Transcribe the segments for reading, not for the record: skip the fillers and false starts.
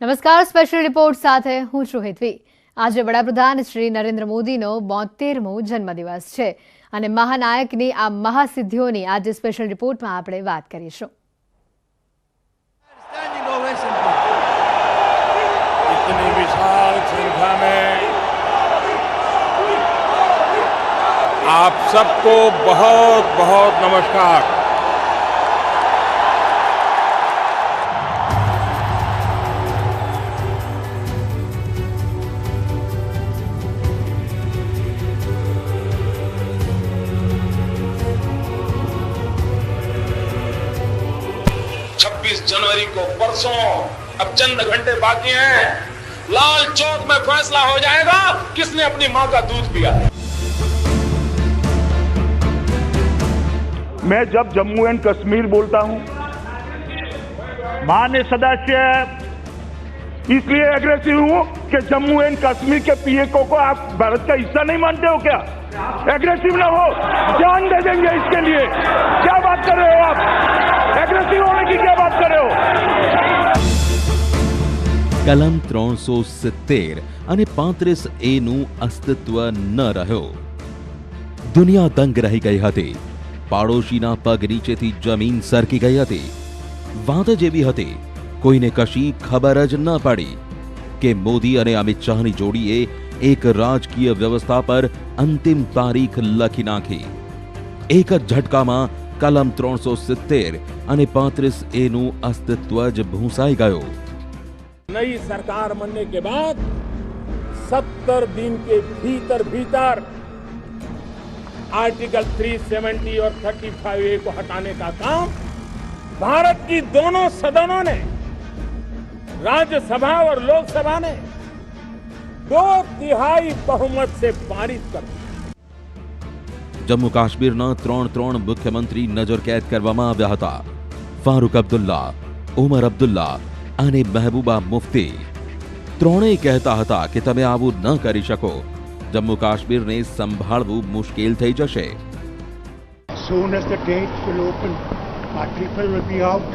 નમસ્કાર, special report સાથે હું છું હેતવી। આજે વડાપ્રધાન શ્રી નરેન્દ્ર મોદીનો 72મો જન્મદિવસ છે અને મહાનાયકની આ મહાસિદ્ધિઓની આજે સ્પેશિયલ રિપોર્ટમાં આપણે વાત કરીશું। इतनी विशाल संख्या में आप सबको बहुत बहुत नमस्कार। जनवरी को परसों अब चंद घंटे बाकी हैं, लाल चौक में फैसला हो जाएगा किसने अपनी मां का दूध पिया। मैं जब जम्मू एंड कश्मीर बोलता हूं, माननीय सदस्य इसलिए एग्रेसिव हूं कि जम्मू एंड कश्मीर के पीएको को आप भारत का हिस्सा नहीं मानते हो क्या? एग्रेसिव ना हो, जान दे देंगे इसके लिए। क्या बात कर रहे हो आप? एग्रेसिव होने की क्या बात कर रहे हो? કલમ 370 અને 35A નું અસ્તિત્વ ન રહ્યો। દુનિયા દંગ રહી ગઈ હતી। પાડોશીના પગ નીચેથી જમીન સરકી ગઈ હતી। વાત જ એવી હતી, કોઈને કશી ખબર જ ન પડી કે મોદી અને અમિત શાહની જોડીએ એક રાજકીય વ્યવસ્થા પર અંતિમ તારીખ લખી નાખી। એક જ ઝટકામાં કલમ 370 અને 35A નું અસ્તિત્વ જ ભૂંસાઈ ગયો। नई सरकार बनने के बाद 70 दिन के भीतर आर्टिकल 370 और 35A को हटाने का काम भारत की दोनों सदनों ने, राज्यसभा और लोकसभा ने 2/3 बहुमत से पारित कर दिया। जम्मू काश्मीરના 3 મુખ્યમંત્રી નજર કેદ કરવામાં આવ્યા હતા। ફારૂક અબ્દુલ્લા, ઉમર અબ્દુલ્લા અને મહેબૂબા મુફ્તી। ત્રણેય કહેતા હતા કે તમે આવું ન કરી શકો, જમ્મુ કાશ્મીરને સંભાળવું મુશ્કેલ થઈ જશે। As soon as the gates will open, our people will be out.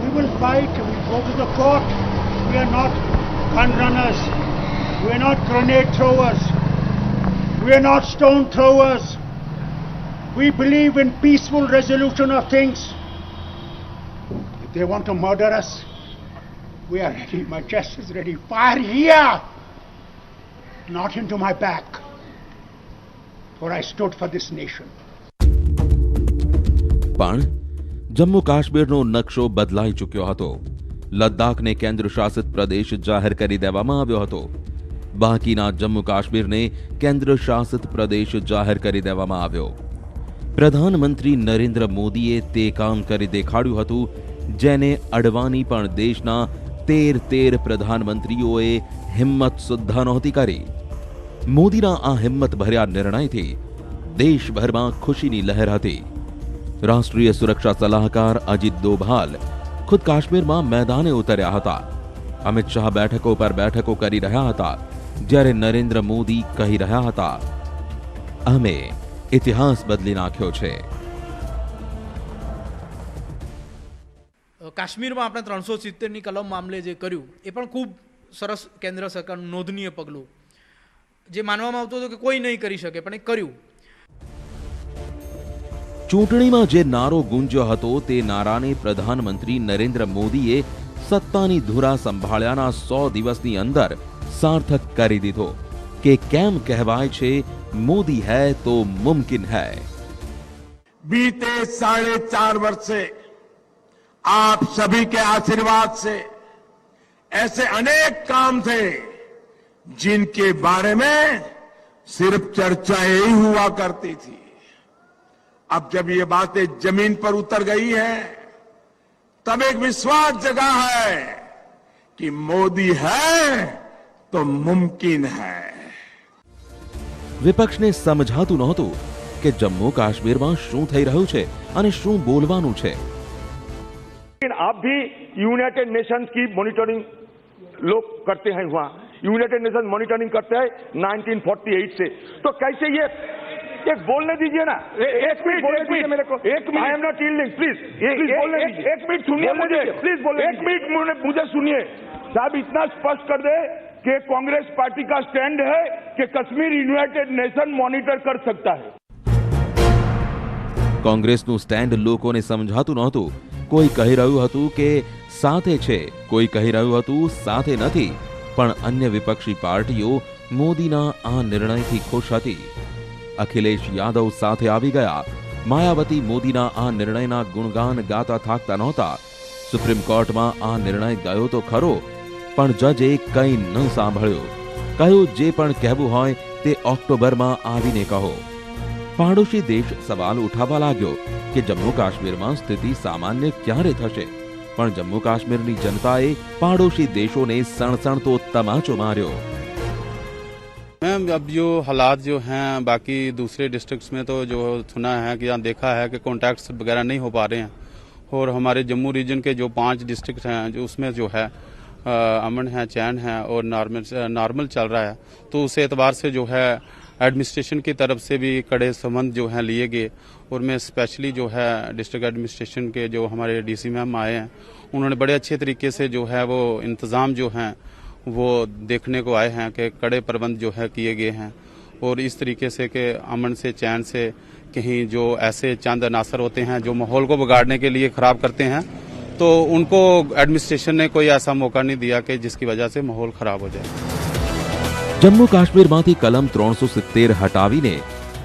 We will fight. We will go to the court. We are not gun runners. We are not grenade throwers. We are not stone throwers. We believe in peaceful resolution of things. If they want to murder us, we are ready. My chest is ready. Fire here, not into my back. For I stood for this nation. પણ જમ્મુ કાશ્મીરનો નકશો બદલાઈ ચૂક્યો હતો। લદ્દાખને કેન્દ્ર શાસિત પ્રદેશ જાહેર કરી દેવામાં આવ્યો હતો। બાકીના જમ્મુ કાશ્મીરને કેન્દ્ર શાસિત પ્રદેશ જાહેર કરી દેવામાં આવ્યો। પ્રધાનમંત્રી નરેન્દ્ર મોદીએ તે કામ કરી દેખાડ્યું હતું જેને અડવાની પણ દેશના 13 પ્રધાનમંત્રીઓએ હિંમત સુદ્ધા નહોતી કરી। મોદીના આ હિંમત ભર્યા નિર્ણયથી દેશભરમાં ખુશીની લહેર હતી। રાષ્ટ્રીય સુરક્ષા સલાહકાર અજીત ડોભાલ ખુદ કાશ્મીરમાં મેદાને ઉતર્યા હતા। અમિત શાહ બેઠકો પર બેઠકો કરી રહ્યા હતા, જ્યારે નરેન્દ્ર મોદી કહી રહ્યા હતા, અમે ઇતિહાસ બદલી નાખ્યો છે। કાશ્મીરમાં આપણે 370ની કલમ મામલે જે કર્યું એ પણ ખૂબ સરસ કેન્દ્ર સરકારનું નોંધનીય પગલું, જે માનવામાં આવતું હતું કે કોઈ નહીં કરી શકે પણ એ કર્યું। ચૂંટણીમાં જે નારો ગુંજ્યો હતો તે નારાને પ્રધાનમંત્રી નરેન્દ્ર મોદીએ સત્તાની ધુરા સંભાળ્યાના 100 દિવસની અંદર સાર્થક કરી દીધો કે કેમ કહેવાય છે, મોદી है तो मुमकिन है। बीते 4.5 वर्ष से आप सभी के आशीर्वाद से ऐसे अनेक काम थे जिनके बारे में सिर्फ चर्चा ही हुआ करती थी। अब जब ये बातें जमीन पर उतर गई है, तब एक विश्वास जगा है कि मोदी है तो मुमकिन है। વિપક્ષને સમજાતું નહોતું કે જમ્મુ કાશ્મીરમાં શું થઈ રહ્યું છે અને શું બોલવાનું છે। लेकिन आप भी यूनाइटेड नेशंस की मॉनिटरिंग लोग करते हैं। वहां यूनाइटेड नेशन मॉनिटरिंग करते हैं 1948 से। तो कैसे ये एक बोलने दीजिए ना, एक मिनट बोलने दीजिए मेरे को। एक minute, I am not yielding, please बोलने दीजिए। एक मिनट सुनिए मुझे, प्लीज बोलने, एक मिनट मुझे सुनिए। साहब इतना स्पष्ट कर दे कि कांग्रेस पार्टी का स्टैंड है कि कश्मीर यूनाइटेड नेशन मॉनिटर कर सकता है। કોંગ્રેસનું સ્ટેન્ડ લોકોને સમજાતું નહોતું। કોઈ કહી રહ્યું હતું કે સાથે છે, કોઈ કહી રહ્યું હતું સાથે નથી, પણ અન્ય વિપક્ષી પાર્ટીઓ મોદીના આ નિર્ણયથી ખુશ હતી। અખિલેશ યાદવ સાથે આવી ગયા। માયાવતી મોદીના આ નિર્ણયના ગુણગાન ગાતા થાકતા નહોતા। સુપ્રીમ કોર્ટમાં આ નિર્ણય ગયો તો ખરો, પણ જજે કંઈ ન સાંભળ્યો। કહ્યું જે પણ કહેવું હોય તે ઓક્ટોબરમાં આવીને કહો। પાડોશી દેશ સવાલ ઉઠાવવા लाग्यो કે જમ્મુ કાશ્મીરમાં સ્થિતિ સામાન્ય ક્યારે થશે, પણ જમ્મુ કાશ્મીરની જનતાએ પાડોશી દેશોને સણસણતો તમાચો માર્યો। मैम अब जो हालात जो हैं बाकी दूसरे डिस्ट्रिक्ट्स में तो जो सुना है कि यहाँ देखा है कि कॉन्टैक्ट्स वगैरह नहीं हो पा रहे हैं, और हमारे जम्मू रीजन के जो 5 डिस्ट्रिक्ट हैं जो उसमें जो है अमन है, चैन है और नॉर्मल चल रहा है। तो उस एतबार से जो है एडमिनिस्ट्रेशन की तरफ से भी कड़े संबंध जो हैं लिए गए, और मैं स्पेशली जो है डिस्ट्रिक्ट एडमिनिस्ट्रेशन के जो हमारे डीसी मैम आए हैं उन्होंने बड़े अच्छे तरीके से जो है वो इंतज़ाम जो हैं वो देखने को आए हैं कि कड़े प्रबंध जो है किए गए हैं, और इस तरीके से कि अमन से चैन से कहीं जो ऐसे चंद अनासर होते हैं जो माहौल को बिगाड़ने के लिए ख़राब करते हैं, तो उनको एडमिनिस्ट्रेशन ने कोई ऐसा मौका नहीं दिया कि जिसकी वजह से माहौल ख़राब हो जाए। જમ્મુ કાશ્મીરમાંથી કલમ 370 હટાવીને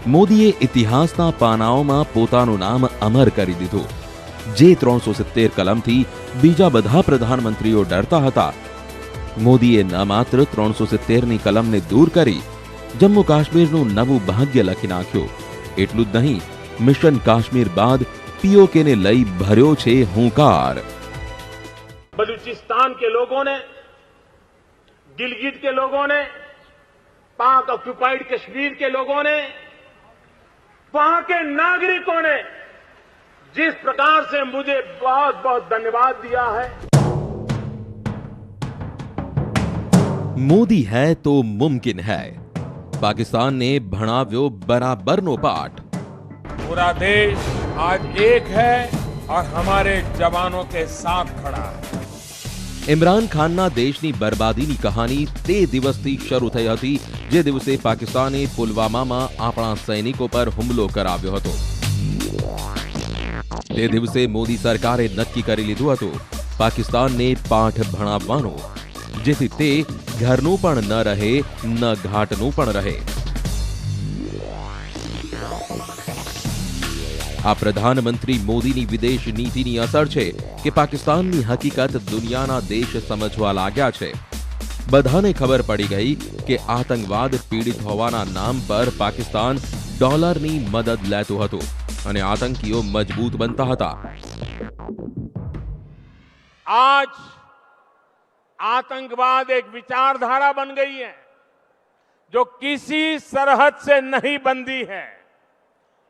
મોદીએ ઇતિહાસના પાનાઓમાં પોતાનું નામ અમર કરી દીધું। જે 370 કલમથી બીજા બધા પ્રધાનમંત્રીઓ ડરતા હતા, મોદીએ ન માત્ર 370ની કલમને દૂર કરી, જમ્મુ કાશ્મીરનું નવું ભાગ્ય લખી નાખ્યું। એટલું જ નહીં, મિશન કાશ્મીર બાદ પીઓકેને લઈ ભર્યો છે હુંકાર। बलूचिस्तान के लोगों ने, गिलगिट के लोगों ने, पाक ऑक्युपाइड कश्मीर के लोगों ने, वहां के नागरिकों ने जिस प्रकार से मुझे बहुत बहुत धन्यवाद दिया है। मोदी है तो मुमकिन है। पाकिस्तान ने भणाव्यो बराबरनो पाठ। पूरा देश आज एक है और हमारे जवानों के साथ खड़ा है। ઇમરાન ખાનના દેશની બરબાદીની કહાની તે દિવસથી શરૂ થઈ હતી જે દિવસે પાકિસ્તાને પુલવામામાં આપણા સૈનિકો પર હુમલો કરાવ્યો હતો। તે દિવસે મોદી સરકારે નક્કી કરી લીધું હતું પાકિસ્તાનને પાઠ ભણાવવાનો, જેથી તે ઘરનું પણ ન રહે ન ઘાટનું પણ રહે। આ પ્રધાનમંત્રી મોદીની વિદેશ નીતિની અસર છે કે પાકિસ્તાનની હકીકત દુનિયાના દેશ સમજવા लाग्या છે। બધાને ખબર પડી ગઈ કે આતંકવાદ પીડિત હોવાના નામ પર પાકિસ્તાન ડોલરની મદદ લેતું હતું અને આતંકીઓ મજબૂત બનતા હતા। आज आतंकवाद एक विचारधारा बन गई है जो किसी सरहद से नहीं बंधी है।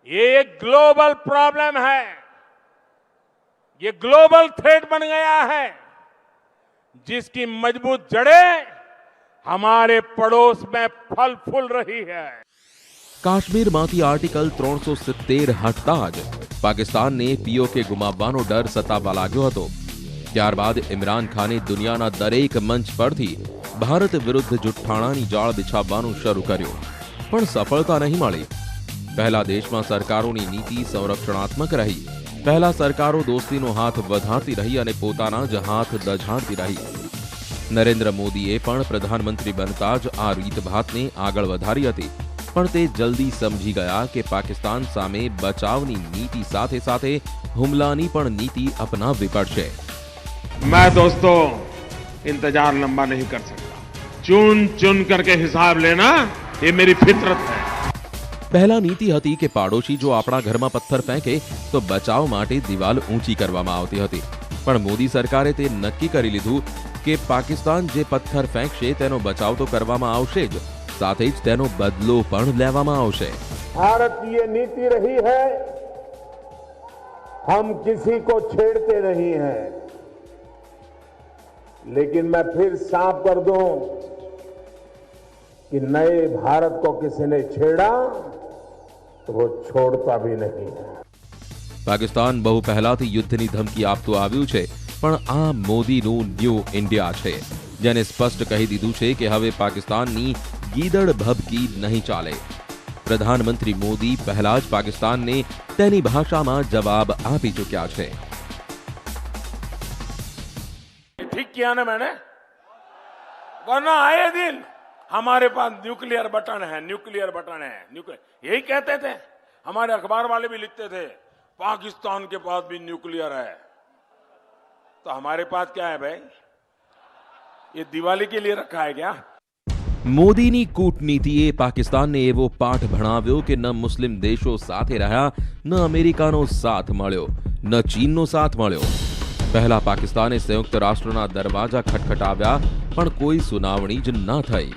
ये एक ग्लोबल प्रॉब्लम है, ये ग्लोबल थ्रेट बन गया है जिसकी मजबूत जड़ें हमारे पड़ोस में फल फूल रही है। કાશ્મીરમાંથી આર્ટિકલ 370 હટતા જ પાકિસ્તાનને પીઓકે ગુમાવવાનો ડર સતાવવા લાગ્યો હતો। ત્યારબાદ ઇમરાન ખાને દુનિયાના દરેક મંચ પરથી ભારત વિરુદ્ધ જુઠ્ઠાણાની જાળ બિછાવવાનું શરૂ કર્યું, પણ સફળતા નહીં મળી। પહેલા દેશમાં સરકારોની નીતિ સંરક્ષણાત્મક રહી। પહેલા સરકારો દોસ્તીનો હાથ વધારતી રહી અને પોતાના જ હાથ દઝાડતી રહી। નરેન્દ્ર મોદીએ પણ પ્રધાનમંત્રી બનતા જ આ રીતભાતને આગળ વધારી હતી, પણ તે જલ્દી સમજી ગયા કે પાકિસ્તાન સામે બચાવની નીતિ સાથે સાથે હુમલાની પણ નીતિ અપનાવવી પડશે। मैं दोस्तों इंतजार लंबा नहीं कर सकता। चुन चुन करके हिसाब लेना ये मेरी फितरत है। પહેલા નીતિ હતી કે પાડોશી જો આપણા ઘરમાં પથ્થર ફેંકે તો બચાવ માટે દિવાલ ઊંચી કરવામાં આવતી હતી, પણ મોદી સરકારે તે નક્કી કરી લીધું કે પાકિસ્તાન જે પથ્થર ફેંકશે તેનો બચાવ તો કરવામાં આવશે જ, સાથે જ તેનો બદલો પણ લેવામાં આવશે। भारत की ये नीति रही है, हम किसी को छेड़ते नहीं हैं, लेकिन मैं फिर साफ कर दूं कि नए भारत को किसी ने छेड़ा तो वो छोड़ता भी नहीं है। પાકિસ્તાન બહુ પહેલાથી યુદ્ધની ધમકી આપતું આવ્યું છે, પણ આ મોદીનું ન્યૂ ઇન્ડિયા છે। જેને સ્પષ્ટ કહી દીધું છે કે હવે પાકિસ્તાનની ગીદડ ભભકી નહીં ચાલે। પ્રધાનમંત્રી મોદી પહેલા જ પાકિસ્તાનને તેની ભાષામાં જવાબ આપી ચૂક્યા છે। ठीक किया ना मैंने, वरना आए दिन हमारे पास न्यूक्लियर बटन है, न्यूक्लियर बटन है, न्यूक्लियर यही कहते थे। हमारे अखबार वाले भी लिखते थे पाकिस्तान के पास भी न्यूक्लियर है। तो हमारे पास क्या है भाई, ये दिवाली के लिए रखा है क्या? મોદીની કૂટનીતિએ પાકિસ્તાનને એવો પાઠ ભણાવ્યો કે ન મુસ્લિમ દેશો સાથે રહ્યા, ન અમેરિકાનો સાથ મળ્યો, ન ચીનનો સાથ મળ્યો। પહેલા પાકિસ્તાને સંયુક્ત રાષ્ટ્રના દરવાજા ખટખટાવ્યા, પણ કોઈ સુનાવણી જ ન થઈ।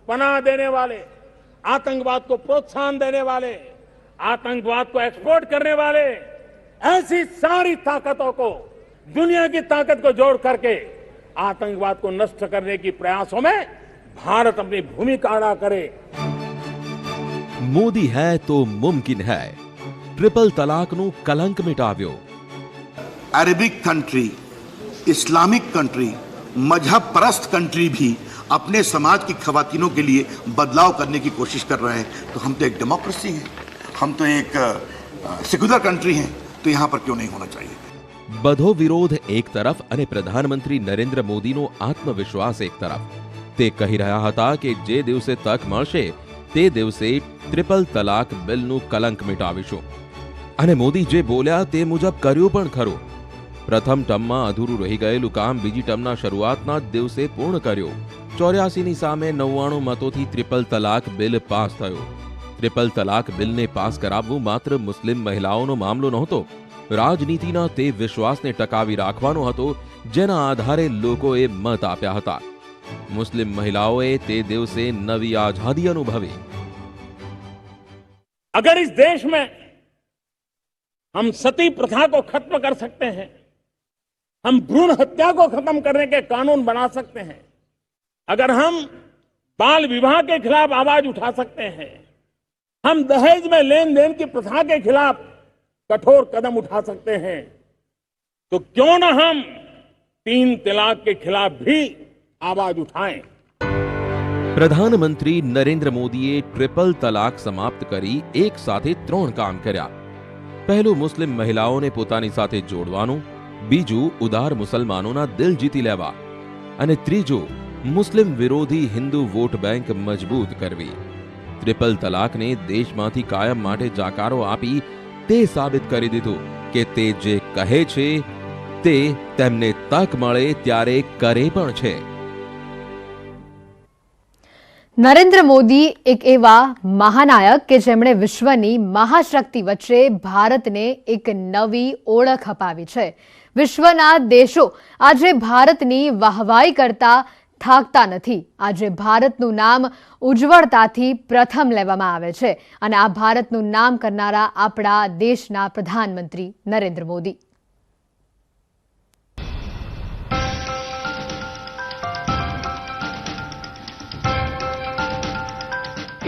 पनाह देने वाले, आतंकवाद को प्रोत्साहन देने वाले, आतंकवाद को एक्सपोर्ट करने वाले, ऐसी सारी ताकतों को, दुनिया की ताकत को जोड़ करके आतंकवाद को नष्ट करने की प्रयासों में भारत अपनी भूमिका अदा करे। मोदी है तो मुमकिन है। ट्रिपल तलाकનું કલંક મિટાવ્યો। अरबिक कंट्री, इस्लामिक कंट्री, मजहब परस्त कंट्री भी अपने समाज की खवातीनों के लिए बदलाव करने की कोशिश कर रहे हैं। तो हम तो एक डेमोक्रेसी हैं, हम तो एक सेक्युलर कंट्री हैं, तो यहाँ पर क्यों नहीं होना चाहिए। બધો વિરોધ એક તરફ અને પ્રધાનમંત્રી નરેન્દ્ર મોદીનો આત્મવિશ્વાસ એક તરફ। તે કહી રહ્યા હતા કે જે દિવસે તક મળશે તે દિવસે ટ્રિપલ તલાક બિલનું કલંક મિટાવીશું। અને મોદી જે બોલ્યા તે મુજબ કર્યું પણ ખરું। પ્રથમ ટર્મમાં અધૂરું રહી ગયેલું કામ બીજી ટર્મના શરૂઆતના જ દિવસે પૂર્ણ કર્યું। 84ની સામે 99 મતોથી ટ્રિપલ તલાક બિલ પાસ થયો। ટ્રિપલ તલાક બિલને પાસ કરાવવું માત્ર મુસ્લિમ મહિલાઓનો મામલો નહોતો, રાજનીતિના તે વિશ્વાસને ટકાવી રાખવાનો હતો જેના આધારે લોકોએ મત આપ્યા હતા। મુસ્લિમ મહિલાઓએ તે દિવસે નવી આઝાદી અનુભવી। अगर इस देश में हम सती प्रथा को खत्म कर सकते हैं, हम भ्रूण हत्या को खत्म करने के कानून बना सकते हैं, अगर हम बाल विवाह के खिलाफ आवाज उठा सकते हैं, हम दहेज में लेन देन की प्रथा के खिलाफ कठोर कदम उठा सकते हैं, तो क्यों ना हम 3 तलाक के खिलाफ भी आवाज उठाएं। પ્રધાનમંત્રી નરેન્દ્ર મોદીએ ટ્રિપલ તલાક સમાપ્ત કરી એક સાથે 3 કામ કર્યા। પહેલું મુસ્લિમ મહિલાઓને પોતાની સાથે જોડવાનું, બીજું ઉદાર મુસલમાનોના દિલ જીતી લેવા અને ત્રીજું મુસ્લિમ વિરોધી હિન્દુ વોટ બેંક મજબૂત કરવી। ટ્રિપલ તલાકને દેશમાંથી કાયમ માટે જાકારો આપી તે સાબિત કરી દીધું કે તે જે કહે છે તે તેમને તક મળે ત્યારે કરે પણ છે। નરેન્દ્ર મોદી એક એવા મહાનાયક કે જેમણે વિશ્વની મહાશક્તિ વચ્ચે ભારતને એક નવી ઓળખ અપાવી છે। વિશ્વના દેશો આજે ભારતની વાહવાઈ કરતા થાકતા નથી। આજે ભારતનું નામ ઉજ્જવળતાથી પ્રથમ લેવામાં આવે છે અને આ ભારતનું નામ કરનારા આપણા દેશના પ્રધાનમંત્રી નરેન્દ્ર મોદી।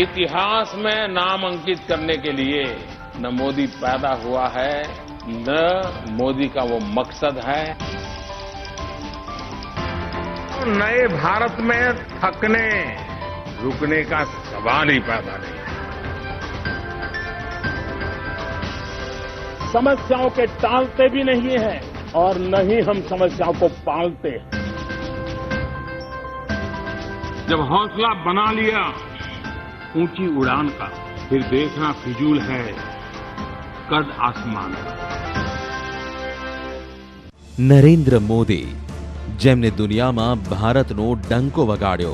इतिहास में नाम अंकित करने के लिए न मोदी पैदा हुआ है, न मोदी का वो मकसद है। नए भारत में थकने रुकने का सवाल ही पैदा नहीं। समस्याओं के टालते भी नहीं है और न ही हम समस्याओं को पालते हैं। जब हौसला बना लिया ऊंची उड़ान का, फिर देखना फिजूल है कद आसमान का। નરેન્દ્ર મોદી જેમને દુનિયામાં ભારતનો ડંકો વગાડ્યો,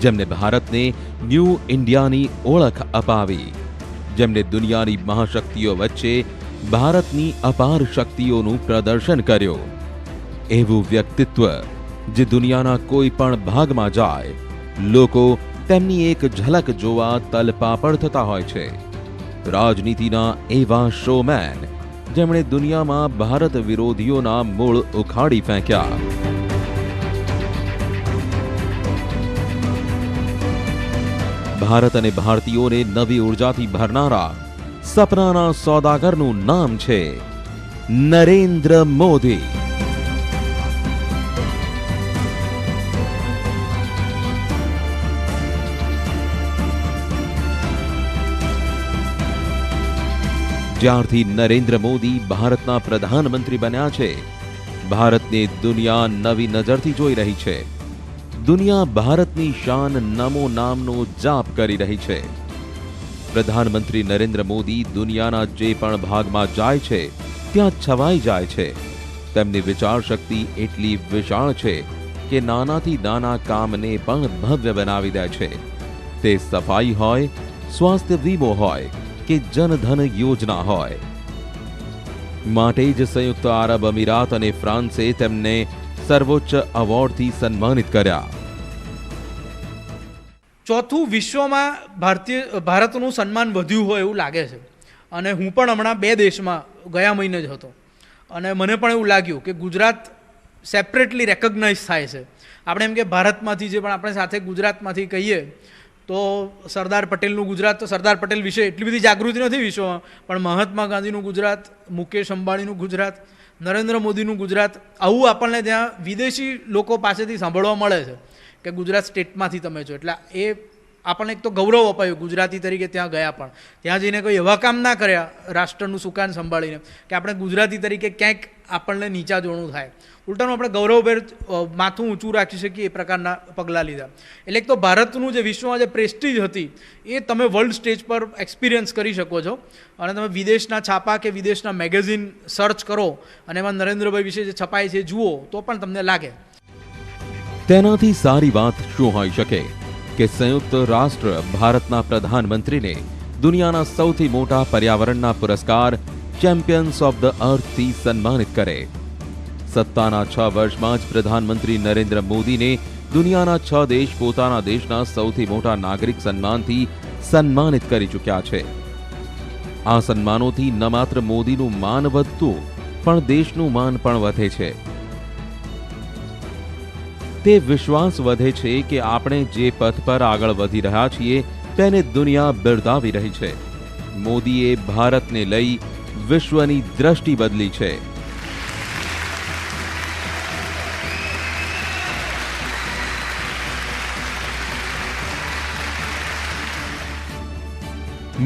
જેમને ભારતને ન્યૂ ઇન્ડિયાની ઓળખ અપાવી, જેમને દુનિયાની મહાશક્તિઓ વચ્ચે ભારતની અપાર શક્તિઓનું પ્રદર્શન કર્યું, એવું વ્યક્તિત્વ જે દુનિયાના કોઈ પણ ભાગમાં જાય લોકો તેમની એક ઝલક જોવા તલપાપડ થતા હોય છે। રાજનીતિના એવા શોમેન જેમણે દુનિયામાં ભારત વિરોધીઓના મૂળ ઉખાડી ફેંક્યા। ભારત અને ભારતીયોને નવી ઉર્જાથી ભરનારા સપનાના સોદાગરનું નામ છે નરેન્દ્ર મોદી। જ્યારથી નરેન્દ્ર મોદી ભારતના પ્રધાનમંત્રી બન્યા છે, ભારતને દુનિયા નવી નજરથી જોઈ રહી છે. દુનિયા ભારતની શાન નમો નામનો જાપ કરી રહી છે. પ્રધાનમંત્રી નરેન્દ્ર મોદી દુનિયાના જે પણ ભાગમાં જાય છે ત્યાં છવાઈ જાય છે. તેમની વિચાર શક્તિ એટલી વિશાળ છે કે નાનાથી નાના કામને પણ ભવ્ય બનાવી દે છે. તે સફાઈ હોય, સ્વાસ્થ્ય વીમો હોય કે જનધન યોજના હોય. માટે જ સંયુક્ત આરબ અમીરાત અને ફ્રાન્સે તેમને સર્વોચ્ચ એવોર્ડથી સન્માનિત કર્યા. ચોથું, વિશ્વમાં ભારતનું સન્માન વધ્યું હોય એવું લાગે છે. અને હું પણ હમણાં 2 દેશમાં ગયા મહિને જ હતો અને મને પણ એવું લાગ્યું કે ગુજરાત સેપરેટલી રેકગ્નાઇઝ થાય છે. આપણે એમ કે ભારતમાંથી જે પણ આપણે સાથે ગુજરાતમાંથી કહીએ તો સરદાર પટેલનું ગુજરાત, તો સરદાર પટેલ વિશે એટલી બધી જાગૃતિ નથી વિશ્વમાં, પણ મહાત્મા ગાંધીનું ગુજરાત, મુકેશ અંબાણીનું ગુજરાત, નરેન્દ્ર મોદીનું ગુજરાત, આવું આપણને ત્યાં વિદેશી લોકો પાસેથી સાંભળવા મળે છે કે ગુજરાત સ્ટેટમાંથી તમે છો. એટલે એ આપણને એક તો ગૌરવ અપાયું ગુજરાતી તરીકે ત્યાં ગયા, પણ ત્યાં જઈને કોઈ એવા કામ ના કર્યા રાષ્ટ્રનું સુકાન સંભાળીને કે આપણે ગુજરાતી તરીકે ક્યાંક આપણને નીચા જોવાનું થાય. ઉલટાનું આપણે ગૌરવભેર માથું ઊંચું રાખી શકીએ એ પ્રકારના પગલાં લીધા. એટલે એક તો ભારતનું જે વિશ્વમાં જે પ્રેસ્ટીજ હતી એ તમે વર્લ્ડ સ્ટેજ પર એક્સપિરિયન્સ કરી શકો છો. અને તમે વિદેશના છાપા કે વિદેશના મેગેઝિન સર્ચ કરો અને એમાં નરેન્દ્રભાઈ વિશે જે છપાય છે જુઓ તો પણ તમને લાગે. તેનાથી સારી વાત શું હોઈ શકે કે સંયુક્ત રાષ્ટ્ર ભારતના પ્રધાનમંત્રીને દુનિયાના સૌથી મોટા પર્યાવરણના પુરસ્કાર ચેમ્પિયન્સ ઓફ ધ અર્થથી સન્માનિત કરે. સત્તાના 6 વર્ષમાં જ પ્રધાનમંત્રી નરેન્દ્ર મોદીને દુનિયાના 6 દેશ પોતાના દેશના સૌથી મોટા નાગરિક સન્માનથી સન્માનિત કરી ચૂક્યા છે. આ સન્માનોથી ન માત્ર મોદીનું માન વધતું પણ દેશનું માન પણ વધે છે. તે વિશ્વાસ વધે છે કે આપણે જે પથ પર આગળ વધી રહ્યા છીએ તેને દુનિયા બિરદાવી રહી છે. મોદીએ ભારતને લઈ વિશ્વની દ્રષ્ટિ બદલી છે.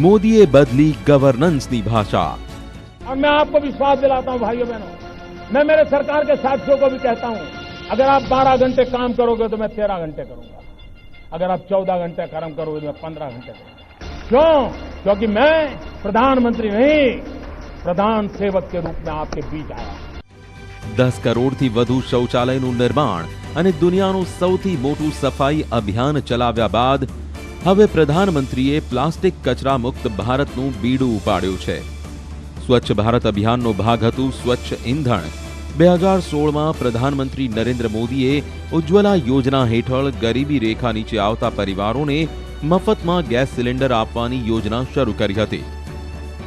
मोदी बदली गवर्नेंसनी भाषा. और मैं आपको विश्वास दिलाता हूं भाइयों बहनों, मैं मेरे सरकार के साथियों को भी कहता हूं, अगर आप 12 घंटे काम करोगे तो मैं 13 घंटे करूंगा, अगर आप 14 घंटे काम करोगे तो मैं 15 घंटे करूंगा. क्यों? क्योंकि मैं प्रधानमंत्री नहीं, प्रधान सेवक के रूप में आपके बीच आया. 10 કરોડથી વધુ શૌચાલયનું નિર્માણ અને દુનિયાનું સૌથી મોટું સફાઈ અભિયાન ચલાવ્યા બાદ હવે પ્રધાનમંત્રીએ પ્લાસ્ટિક કચરા મુક્ત ભારતનું બીડું ઉપાડ્યું છે. સ્વચ્છ ભારત અભિયાનનો ભાગ હતું સ્વચ્છ ઇંધણ. 2016માં પ્રધાનમંત્રી નરેન્દ્ર મોદીએ ઉજ્જવલા યોજના હેઠળ ગરીબી રેખા નીચે આવતા પરિવારોને મફતમાં ગેસ સિલિન્ડર આપવાની યોજના શરૂ કરી હતી.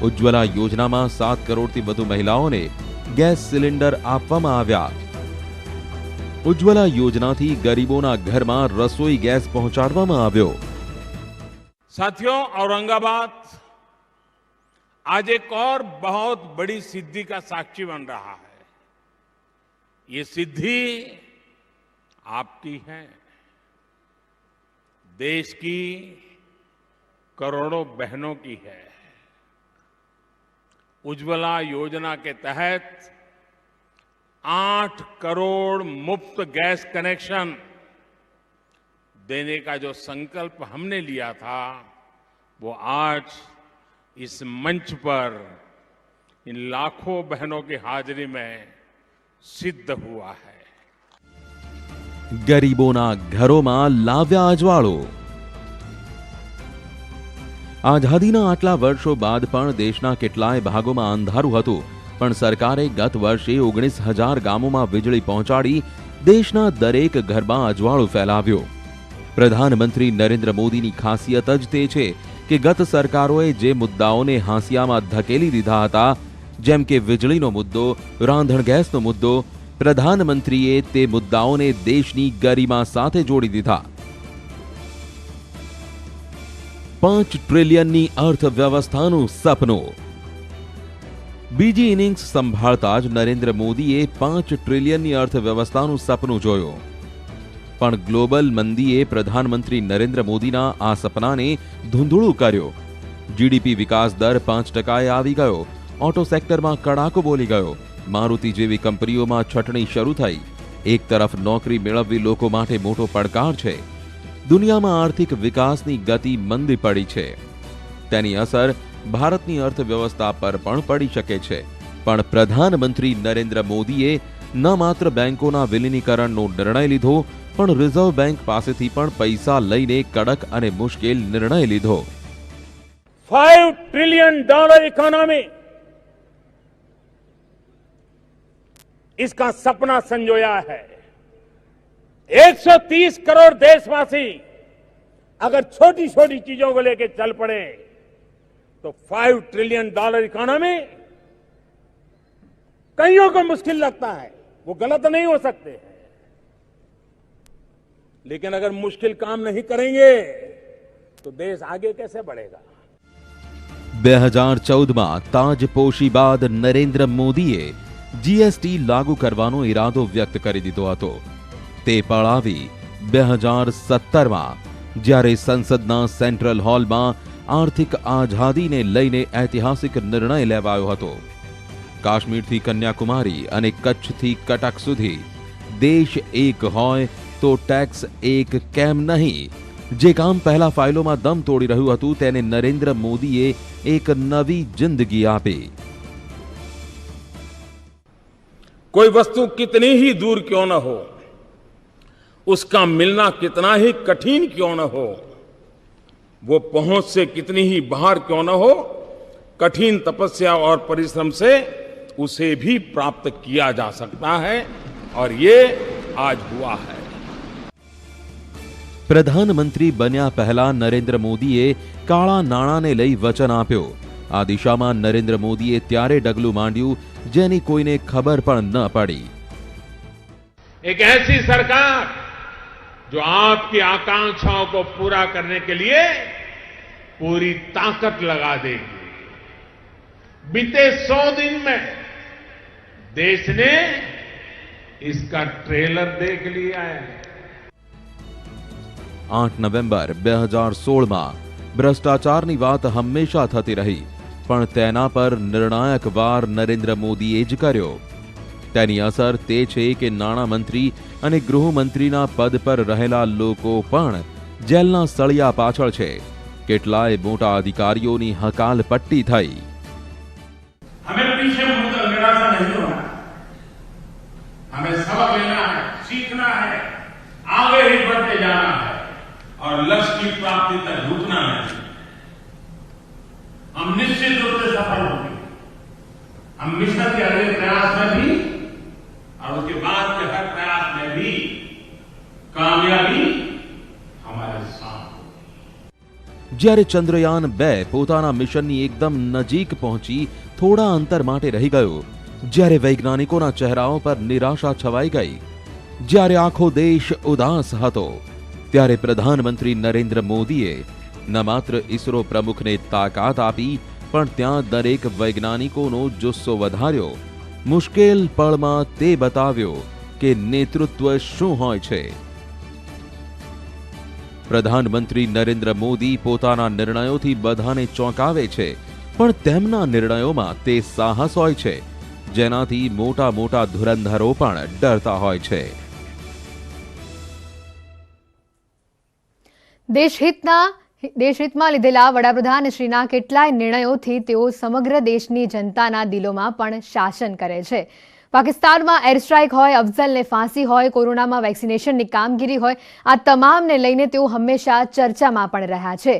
ઉજ્જવલા યોજનામાં 7 કરોડથી વધુ મહિલાઓને ગેસ સિલિન્ડર આપવામાં આવ્યા. ઉજ્જવલા યોજનાથી ગરીબોના ઘરમાં રસોઈ ગેસ પહોંચાડવામાં આવ્યો. साथियों, औरंगाबाद आज एक और बहुत बड़ी सिद्धि का साक्षी बन रहा है. ये सिद्धि आपकी है, देश की करोड़ों बहनों की है. उज्ज्वला योजना के तहत 8 करोड़ मुफ्त गैस कनेक्शन देने का जो संकल्प हमने लिया था वो आज इस मंच पर इन लाखों बहनों की हाजिरी में सिद्ध हुआ है. ગરીબોના ઘરોમાં લાવ્યા અજવાળો. આઝાદીના આટલા વર્ષો બાદ પણ દેશના કેટલાય ભાગોમાં અંધારું હતું, પણ સરકારે ગત વર્ષે 19,000 ગામોમાં વીજળી પહોંચાડી દેશના દરેક ઘરમાં અજવાળો ફેલાવ્યો. પ્રધાનમંત્રી નરેન્દ્ર મોદીની ખાસિયત જ તે છે કે ગત સરકારોએ જે મુદ્દાઓને હાંસિયામાં ધકેલી દીધા હતા, જેમ કે વીજળીનો મુદ્દો, રાંધણ ગેસનો મુદ્દો, પ્રધાનમંત્રીએ તે મુદ્દાઓને દેશની ગરિમા સાથે જોડી દીધા. 5 ટ્રિલિયનની અર્થવ્યવસ્થાનું સપનું. બીજી ઇનિંગ્સ સંભાળતા જ નરેન્દ્ર મોદીએ 5 ટ્રિલિયનની અર્થવ્યવસ્થાનું સપનું જોયું. પણ ગ્લોબલ મંદીએ પ્રધાનમંત્રી નરેન્દ્ર મોદીના આ સપનાને ધૂંધળું કર્યો. જીડીપી વિકાસ દર 5%એ આવી ગયો ઓટો સેક્ટરમાં કડાકો બોલી ગયો. મારુતિ જેવી કંપનીઓમાં છટણી શરૂ થઈ. એક તરફ નોકરી મેળવવી લોકો માટે મોટો પડકાર છે. દુનિયામાં આર્થિક વિકાસની ગતિ મંદી પડી છે. તેની અસર ભારતની અર્થવ્યવસ્થા પર પણ પડી શકે છે. પણ પ્રધાનમંત્રી નરેન્દ્ર મોદીએ ન માત્ર બેંકોના વિલીનીકરણનો નિર્ણય લીધો, પણ રિઝર્વ બેંક પાસેથી પણ પૈસા લઈને કડક અને મુશ્કેલ નિર્ણય લીધો. $5 ट्रिलियन इकोनॉमी, इसका सपना संजोया है. 130 करोड़ देशवासी अगर छोटी छोटी चीजों को लेकर चल पड़े तो $5 ट्रिलियन इकोनॉमी कईयों को मुश्किल लगता है, वो गलत नहीं हो सकते हैं, लेकिन अगर मुश्किल काम नहीं करेंगे तो देश आगे कैसे बढ़ेगा. 2014માં તાજપોશી બાદ નરેન્દ્ર મોદીએ જીએસટી લાગુ કરવાનો ઈરાદો વ્યક્ત કરી દીધો હતો. તે પળાવી 2017માં જ્યારે સંસદના સેન્ટ્રલ હોલમાં આર્થિક આઝાદીને લઈને ઐતિહાસિક નિર્ણય લેવાયો હતો. કાશ્મીરથી કન્યાકુમારી અને કચ્છથી કટક સુધી દેશ એક હોય તો ટેક્સ એક કેમ નહીં? જે કામ પહેલા ફાઇલોમાં દમ તોડી રહ્યું હતું તેને નરેન્દ્ર મોદીએ એક નવી જિંદગી આપી. कोई वस्तु कितनी ही दूर क्यों न हो, उसका मिलना कितना ही कठिन क्यों न हो, वो पहुंच से कितनी ही बाहर क्यों न हो, कठिन तपस्या और परिश्रम से उसे भी प्राप्त किया जा सकता है, और ये आज हुआ है. પ્રધાનમંત્રી બન્યા પહેલા નરેન્દ્ર મોદીએ કાળા નાણાંને લઈ વચન આપ્યો. આ દિશામાં નરેન્દ્ર મોદીએ ત્યારે ડગલું માંડ્યું જેની કોઈને ખબર પણ ન પડી. एक ऐसी सरकार जो आपकी आकांक्षाओं को पूरा करने के लिए पूरी ताकत लगा देगी. बीते 100 दिन में देश ने इसका ट्रेलर देख लिया है. 8 નવેમ્બર 2016માં ભ્રષ્ટાચારની વાત હંમેશા થતી રહી, પણ તેના પર નિર્ણાયક વાર નરેન્દ્ર મોદીએ જ કર્યો. તેની અસર તે છે કે નાણામંત્રી અને ગૃહમંત્રીના પદ પર રહેલા લોકો પણ જેલના સળિયા પાછળ છે. કેટલાય મોટા અધિકારીઓની હકાલપટ્ટી થઈ. हमें पीछे मुड़कर निराशा नहीं होना, हमें सबक लेना है, सीखना है, आगे ही बढ़ते जाना है और लक्ष्य की प्राप्ति तक रुकना नहीं. हम निश्चित रूप से सफल होंगे. हम मिशन के अगले प्रयास में भी और उसके बाद के हर प्रयास में भी कामयाबी हमारे साथ होगी. જ્યારે ચંદ્રયાન 2 પોતાના મિશનની એકદમ નજીક પહોંચી થોડા અંતર માટે રહી ગયો, જ્યારે વૈજ્ઞાનિકોના ચહેરાઓ પર નિરાશા છવાઈ ગઈ, જ્યારે આખો દેશ ઉદાસ હતો, ત્યારે પ્રધાનમંત્રી નરેન્દ્ર મોદીએ ન માત્ર ઇસરો પ્રમુખને તાકાત આપી, પણ ત્યાં દરેક વૈજ્ઞાનિકોનો જુસ્સો વધાર્યો. મુશ્કેલ પળમાં તે બતાવ્યો કે નેતૃત્વ શું હોય છે. પ્રધાનમંત્રી નરેન્દ્ર મોદી પોતાના નિર્ણયોથી બધાને ચોંકાવે છે, પણ તેમના નિર્ણયોમાં તે સાહસ હોય છે જેનાથી મોટા મોટા ધુરંધરો પણ ડરતા હોય છે. દેશહિતમાં લીધેલા વડાપ્રધાનશ્રીના કેટલાય નિર્ણયોથી તેઓ સમગ્ર દેશની જનતાના દિલોમાં પણ શાસન કરે છે. પાકિસ્તાનમાં એર સ્ટ્રાઇક હોય, અફઝલને ફાંસી હોય, કોરોનામાં વેક્સિનેશનની કામગીરી હોય, આ તમામને લઈને તેઓ હંમેશા ચર્ચામાં પણ રહ્યા છે.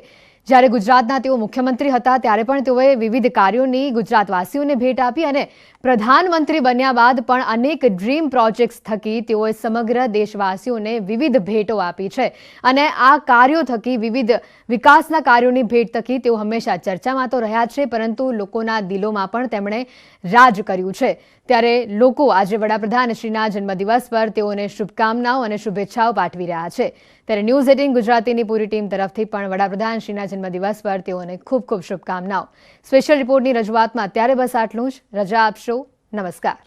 જ્યારે ગુજરાતના તેઓ મુખ્યમંત્રી હતા ત્યારે પણ તેઓએ વિવિધ કાર્યોની ગુજરાતવાસીઓને ભેટ આપી અને પ્રધાનમંત્રી બન્યા બાદ પણ અનેક ડ્રીમ પ્રોજેક્ટ્સ થકી તેઓએ સમગ્ર દેશવાસીઓને વિવિધ ભેટો આપી છે અને આ કાર્યો થકી વિવિધ વિકાસના કાર્યોની ભેટ થકી તેઓ હંમેશા ચર્ચામાં તો રહ્યા છે, પરંતુ લોકોના દિલોમાં પણ તેમણે રાજ કર્યું છે. ત્યારે લોકો આજે વડાપ્રધાનશ્રીના જન્મદિવસ પર તેઓને શુભકામનાઓ અને શુભેચ્છાઓ પાઠવી રહ્યા છે. ત્યારે ન્યૂઝ 18 ગુજરાતીની પૂરી ટીમ તરફથી પણ વડાપ્રધાનશ્રીના જન્મદિવસ પર તેઓને ખૂબ ખૂબ શુભકામનાઓ. સ્પેશિયલ રિપોર્ટની રજૂઆતમાં અત્યારે બસ આટલું જ. રજા આપશો. નમસ્કાર.